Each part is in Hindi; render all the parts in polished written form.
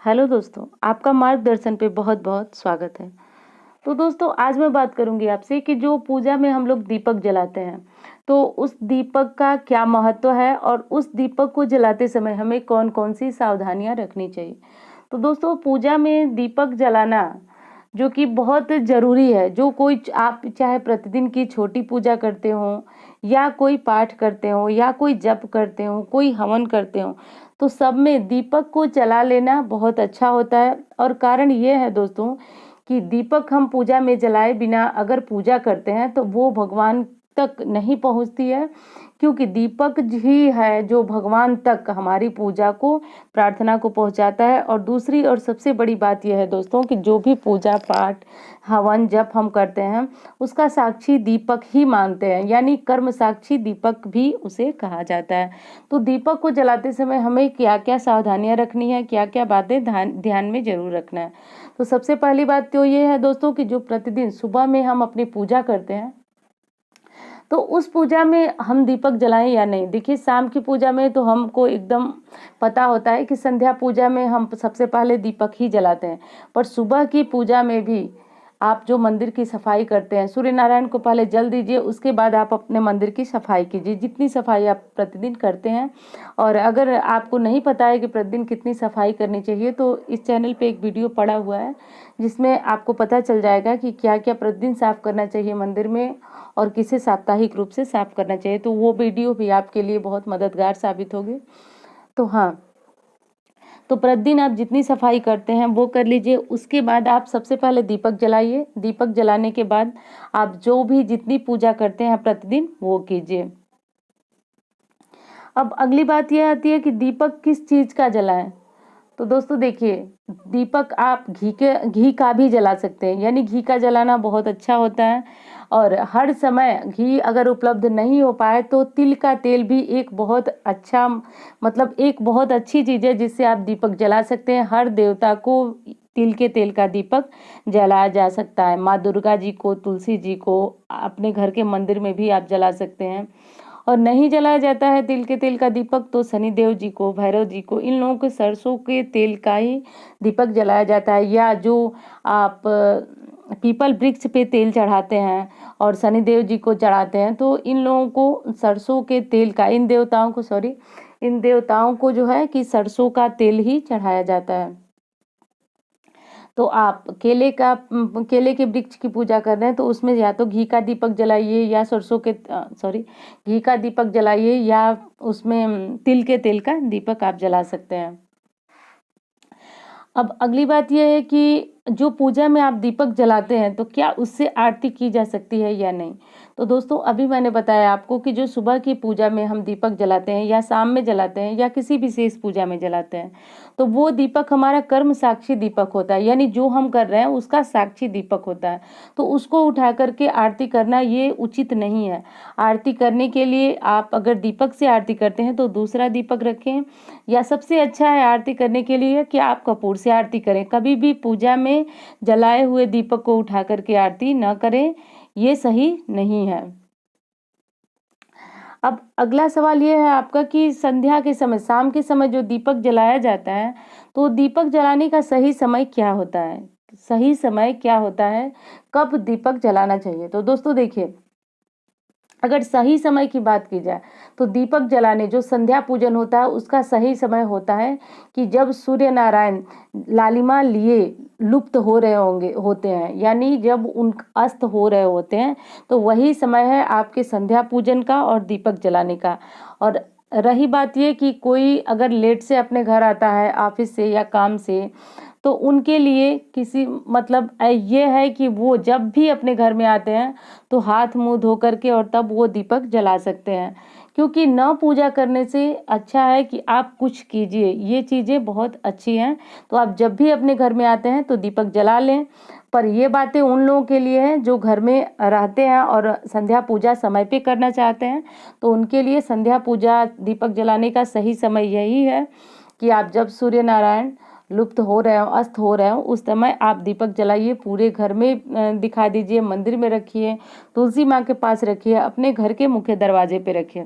हेलो दोस्तों, आपका मार्गदर्शन पे बहुत-बहुत स्वागत है। तो दोस्तों आज मैं बात करूँगी आपसे कि जो पूजा में हम लोग दीपक जलाते हैं, तो उस दीपक का क्या महत्व है और उस दीपक को जलाते समय हमें कौन-कौन सी सावधानियाँ रखनी चाहिए। तो दोस्तों पूजा में दीपक जलाना जो कि बहुत ज़रूरी है, जो कोई आप चाहे प्रतिदिन की छोटी पूजा करते हों या कोई पाठ करते हों या कोई जप करते हों, कोई हवन करते हों, तो सब में दीपक को जला लेना बहुत अच्छा होता है। और कारण ये है दोस्तों कि दीपक हम पूजा में जलाए बिना अगर पूजा करते हैं तो वो भगवान तक नहीं पहुँचती है, क्योंकि दीपक ही है जो भगवान तक हमारी पूजा को, प्रार्थना को पहुँचाता है। और दूसरी और सबसे बड़ी बात यह है दोस्तों कि जो भी पूजा पाठ, हवन, जप हम करते हैं उसका साक्षी दीपक ही मानते हैं, यानी कर्म साक्षी दीपक भी उसे कहा जाता है। तो दीपक को जलाते समय हमें क्या-क्या सावधानियाँ रखनी है, क्या-क्या बातें ध्यान में ज़रूर रखना है। तो सबसे पहली बात तो ये है दोस्तों कि जो प्रतिदिन सुबह में हम अपनी पूजा करते हैं, तो उस पूजा में हम दीपक जलाएं या नहीं। देखिए शाम की पूजा में तो हमको एकदम पता होता है कि संध्या पूजा में हम सबसे पहले दीपक ही जलाते हैं, पर सुबह की पूजा में भी आप जो मंदिर की सफाई करते हैं, सूर्य नारायण को पहले जल दीजिए, उसके बाद आप अपने मंदिर की सफाई कीजिए, जितनी सफाई आप प्रतिदिन करते हैं। और अगर आपको नहीं पता है कि प्रतिदिन कितनी सफाई करनी चाहिए, तो इस चैनल पे एक वीडियो पड़ा हुआ है जिसमें आपको पता चल जाएगा कि क्या क्या प्रतिदिन साफ करना चाहिए मंदिर में और किसे साप्ताहिक रूप से साफ करना चाहिए। तो वो वीडियो भी आपके लिए बहुत मददगार साबित होगी। तो हाँ, तो प्रतिदिन आप जितनी सफाई करते हैं वो कर लीजिए। उसके बाद आप सबसे पहले दीपक जलाइए। दीपक जलाने के बाद आप जो भी जितनी पूजा करते हैं प्रतिदिन वो कीजिए। अब अगली बात यह आती है कि दीपक किस चीज़ का जलाएं। तो दोस्तों देखिए, दीपक आप घी का भी जला सकते हैं, यानी घी का जलाना बहुत अच्छा होता है। और हर समय घी अगर उपलब्ध नहीं हो पाए तो तिल का तेल भी एक बहुत अच्छा, मतलब एक बहुत अच्छी चीज़ है जिससे आप दीपक जला सकते हैं। हर देवता को तिल के तेल का दीपक जलाया जा सकता है। माँ दुर्गा जी को, तुलसी जी को, अपने घर के मंदिर में भी आप जला सकते हैं। और नहीं जलाया जाता है तिल के तेल का दीपक तो शनिदेव जी को, भैरव जी को, इन लोगों के सरसों के तेल का ही दीपक जलाया जाता है। या जो आप पीपल वृक्ष पे तेल चढ़ाते हैं और शनिदेव जी को चढ़ाते हैं, तो इन लोगों को सरसों के तेल का, इन देवताओं को जो है कि सरसों का तेल ही चढ़ाया जाता है। तो आप केले के वृक्ष की पूजा कर रहे हैं तो उसमें या तो घी का दीपक जलाइए या घी का दीपक जलाइए या उसमें तिल के तेल का दीपक आप जला सकते हैं। अब अगली बात यह है कि जो पूजा में आप दीपक जलाते हैं तो क्या उससे आरती की जा सकती है या नहीं। तो दोस्तों अभी मैंने बताया आपको कि जो सुबह की पूजा में हम दीपक जलाते हैं या शाम में जलाते हैं या किसी विशेष पूजा में जलाते हैं, तो वो दीपक हमारा कर्म साक्षी दीपक होता है, यानी जो हम कर रहे हैं उसका साक्षी दीपक होता है। तो उसको उठा करके आरती करना ये उचित नहीं है। आरती करने के लिए आप अगर दीपक से आरती करते हैं तो दूसरा दीपक रखें, या सबसे अच्छा है आरती करने के लिए कि आप कपूर से आरती करें। कभी भी पूजा में जलाए हुए दीपक को उठा करके आरती न करें, ये सही नहीं है। अब अगला सवाल ये है आपका कि संध्या के समय, शाम के समय जो दीपक जलाया जाता है, तो दीपक जलाने का सही समय क्या होता है? सही समय क्या होता है? कब दीपक जलाना चाहिए? तो दोस्तों देखिए, अगर सही समय की बात की जाए तो दीपक जलाने, जो संध्या पूजन होता है उसका सही समय होता है कि जब सूर्य नारायण लालिमा लिए लुप्त हो रहे होते हैं, यानी जब उन अस्त हो रहे होते हैं, तो वही समय है आपके संध्या पूजन का और दीपक जलाने का। और रही बात ये कि कोई अगर लेट से अपने घर आता है ऑफिस से या काम से, तो उनके लिए किसी मतलब ये है कि वो जब भी अपने घर में आते हैं तो हाथ मुंह धो करके और तब वो दीपक जला सकते हैं, क्योंकि न पूजा करने से अच्छा है कि आप कुछ कीजिए। ये चीज़ें बहुत अच्छी हैं, तो आप जब भी अपने घर में आते हैं तो दीपक जला लें। पर ये बातें उन लोगों के लिए हैं जो घर में रहते हैं और संध्या पूजा समय पे करना चाहते हैं, तो उनके लिए संध्या पूजा दीपक जलाने का सही समय यही है कि आप जब सूर्य नारायण लुप्त हो रहे हो, अस्त हो रहे हो, उस समय आप दीपक जलाइए। पूरे घर में दिखा दीजिए, मंदिर में रखिए, तुलसी माँ के पास रखिए, अपने घर के मुख्य दरवाजे पे रखिए।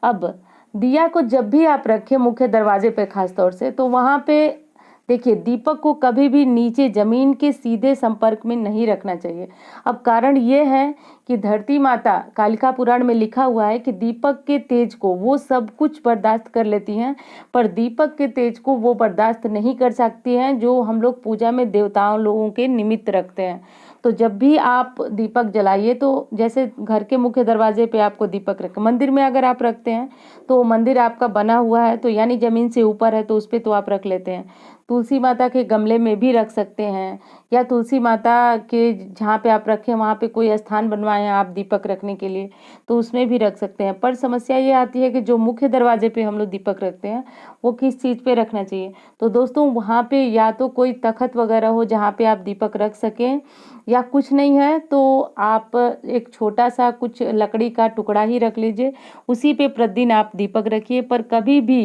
अब दिया को जब भी आप रखें मुख्य दरवाजे पे खास तौर से, तो वहाँ पे देखिए दीपक को कभी भी नीचे ज़मीन के सीधे संपर्क में नहीं रखना चाहिए। अब कारण ये है कि धरती माता कालिका पुराण में लिखा हुआ है कि दीपक के तेज को वो सब कुछ बर्दाश्त कर लेती हैं, पर दीपक के तेज को वो बर्दाश्त नहीं कर सकती हैं जो हम लोग पूजा में देवताओं लोगों के निमित्त रखते हैं। तो जब भी आप दीपक जलाइए, तो जैसे घर के मुख्य दरवाजे पे आपको दीपक रखें, मंदिर में अगर आप रखते हैं तो मंदिर आपका बना हुआ है तो यानी ज़मीन से ऊपर है तो उस पर तो आप रख लेते हैं। तुलसी माता के गमले में भी रख सकते हैं, या तुलसी माता के जहाँ पे आप रखें वहाँ पे कोई स्थान बनवाएं हैं आप दीपक रखने के लिए, तो उसमें भी रख सकते हैं। पर समस्या ये आती है कि जो मुख्य दरवाजे पे हम लोग दीपक रखते हैं वो किस चीज़ पे रखना चाहिए। तो दोस्तों वहाँ पे या तो कोई तख्त वगैरह हो जहाँ पे आप दीपक रख सकें, या कुछ नहीं है तो आप एक छोटा सा कुछ लकड़ी का टुकड़ा ही रख लीजिए, उसी पे प्रतिदिन आप दीपक रखिए। पर कभी भी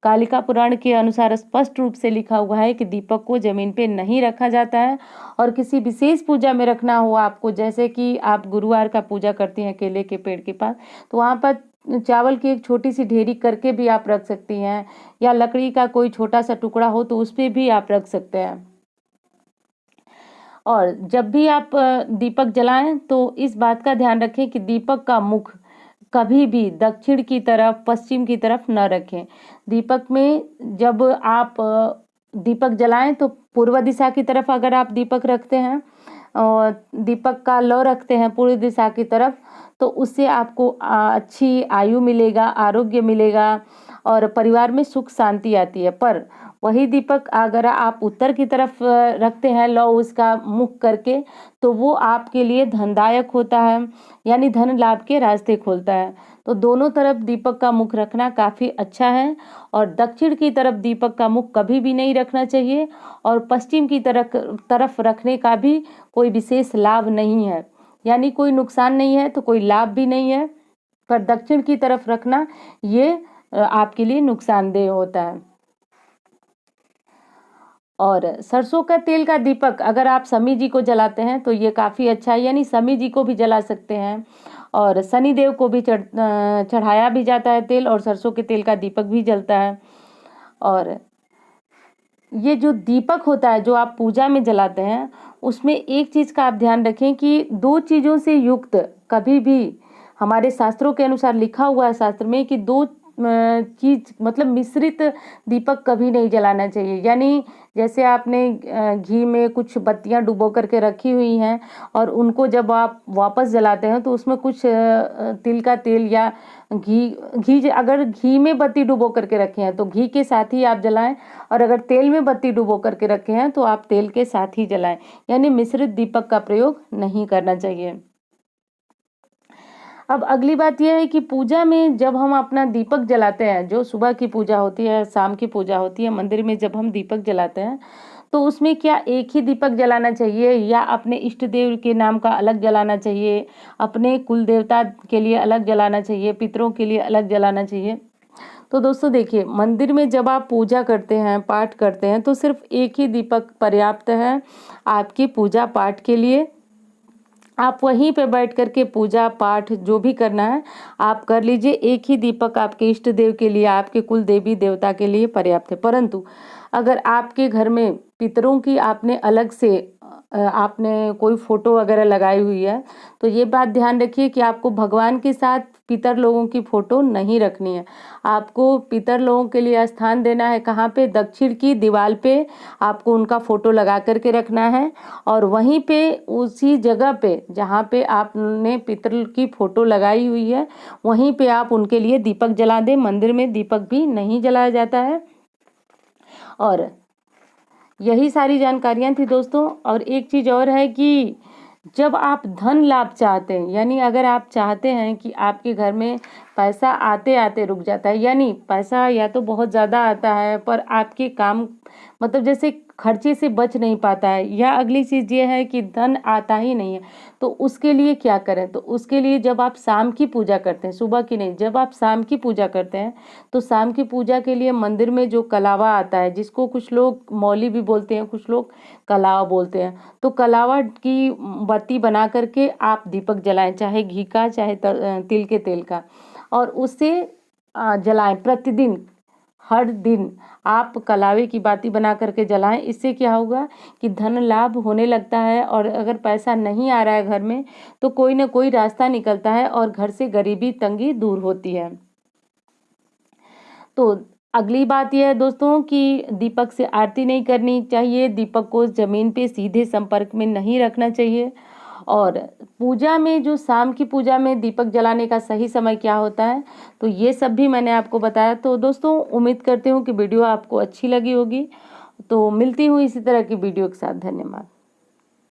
कालिका पुराण के अनुसार स्पष्ट रूप से लिखा हुआ है कि दीपक को जमीन पे नहीं रखा जाता है। और किसी विशेष पूजा में रखना हो आपको, जैसे कि आप गुरुवार का पूजा करती हैं केले के पेड़ के पास, तो वहाँ पर चावल की एक छोटी सी ढेरी करके भी आप रख सकती हैं, या लकड़ी का कोई छोटा सा टुकड़ा हो तो उस पर भी आप रख सकते हैं। और जब भी आप दीपक जलाएं तो इस बात का ध्यान रखें कि दीपक का मुख कभी भी दक्षिण की तरफ, पश्चिम की तरफ न रखें। दीपक में जब आप दीपक जलाएं तो पूर्व दिशा की तरफ अगर आप दीपक रखते हैं और दीपक का लौ रखते हैं पूर्व दिशा की तरफ, तो उससे आपको अच्छी आयु मिलेगा, आरोग्य मिलेगा और परिवार में सुख शांति आती है। पर वही दीपक अगर आप उत्तर की तरफ रखते हैं लौ उसका मुख करके, तो वो आपके लिए धनदायक होता है, यानी धन लाभ के रास्ते खोलता है। तो दोनों तरफ दीपक का मुख रखना काफ़ी अच्छा है। और दक्षिण की तरफ दीपक का मुख कभी भी नहीं रखना चाहिए, और पश्चिम की तरफ रखने का भी कोई विशेष लाभ नहीं है, यानी कोई नुकसान नहीं है तो कोई लाभ भी नहीं है। पर दक्षिण की तरफ रखना ये आपके लिए नुकसानदेह होता है। और सरसों का तेल का दीपक अगर आप शनि जी को जलाते हैं तो ये काफ़ी अच्छा है, यानी शनि जी को भी जला सकते हैं, और शनि देव को भी चढ़ाया भी जाता है तेल, और सरसों के तेल का दीपक भी जलता है। और ये जो दीपक होता है जो आप पूजा में जलाते हैं, उसमें एक चीज़ का आप ध्यान रखें कि दो चीज़ों से युक्त कभी भी, हमारे शास्त्रों के अनुसार लिखा हुआ है शास्त्र में कि दो चीज़ मतलब मिश्रित दीपक कभी नहीं जलाना चाहिए। यानी जैसे आपने घी में कुछ बत्तियां डुबो करके रखी हुई हैं और उनको जब आप वापस जलाते हैं तो उसमें कुछ तिल का तेल या अगर घी में बत्ती डुबो करके रखे हैं तो घी के साथ ही आप जलाएं, और अगर तेल में बत्ती डुबो करके रखे हैं तो आप तेल के साथ ही जलाएं, यानी मिश्रित दीपक का प्रयोग नहीं करना चाहिए। अब अगली बात यह है कि पूजा में जब हम अपना दीपक जलाते हैं, जो सुबह की पूजा होती है, शाम की पूजा होती है, मंदिर में जब हम दीपक जलाते हैं तो उसमें क्या एक ही दीपक जलाना चाहिए, या अपने इष्ट देव के नाम का अलग जलाना चाहिए, अपने कुल देवता के लिए अलग जलाना चाहिए, पितरों के लिए अलग जलाना चाहिए। तो दोस्तों देखिए, मंदिर में जब आप पूजा करते हैं, पाठ करते हैं, तो सिर्फ एक ही दीपक पर्याप्त है आपकी पूजा पाठ के लिए। आप वहीं पे बैठ कर के पूजा पाठ जो भी करना है आप कर लीजिए। एक ही दीपक आपके इष्ट देव के लिए, आपके कुल देवी देवता के लिए पर्याप्त है। परंतु अगर आपके घर में पितरों की आपने अलग से आपने कोई फोटो वगैरह लगाई हुई है, तो ये बात ध्यान रखिए कि आपको भगवान के साथ पितर लोगों की फोटो नहीं रखनी है। आपको पितर लोगों के लिए स्थान देना है कहाँ पे, दक्षिण की दीवार पे आपको उनका फोटो लगा करके रखना है, और वहीं पे उसी जगह पे जहाँ पे आपने पितर की फोटो लगाई हुई है वहीं पे आप उनके लिए दीपक जला दें। मंदिर में दीपक भी नहीं जलाया जाता है। और यही सारी जानकारियां थी दोस्तों। और एक चीज़ और है कि जब आप धन लाभ चाहते हैं, यानी अगर आप चाहते हैं कि आपके घर में पैसा आते आते रुक जाता है, यानी पैसा या तो बहुत ज़्यादा आता है पर आपके काम मतलब जैसे खर्चे से बच नहीं पाता है, या अगली चीज़ ये है कि धन आता ही नहीं है, तो उसके लिए क्या करें। तो उसके लिए जब आप शाम की पूजा करते हैं, सुबह की नहीं, जब आप शाम की पूजा करते हैं तो शाम की पूजा के लिए मंदिर में जो कलावा आता है, जिसको कुछ लोग मौली भी बोलते हैं, कुछ लोग कलावा बोलते हैं, तो कलावा की बत्ती बना करके आप दीपक जलाएं, चाहे घी का चाहे तिल के तेल का, और उससे जलाएं प्रतिदिन। हर दिन आप कलावे की बाती बना करके जलाएं। इससे क्या होगा कि धन लाभ होने लगता है, और अगर पैसा नहीं आ रहा है घर में तो कोई ना कोई रास्ता निकलता है और घर से गरीबी तंगी दूर होती है। तो अगली बात यह है दोस्तों कि दीपक से आरती नहीं करनी चाहिए, दीपक को ज़मीन पे सीधे संपर्क में नहीं रखना चाहिए। और पूजा में, जो शाम की पूजा में दीपक जलाने का सही समय क्या होता है, तो ये सब भी मैंने आपको बताया। तो दोस्तों उम्मीद करती हूँ कि वीडियो आपको अच्छी लगी होगी। तो मिलती हूँ इसी तरह की वीडियो के साथ। धन्यवाद।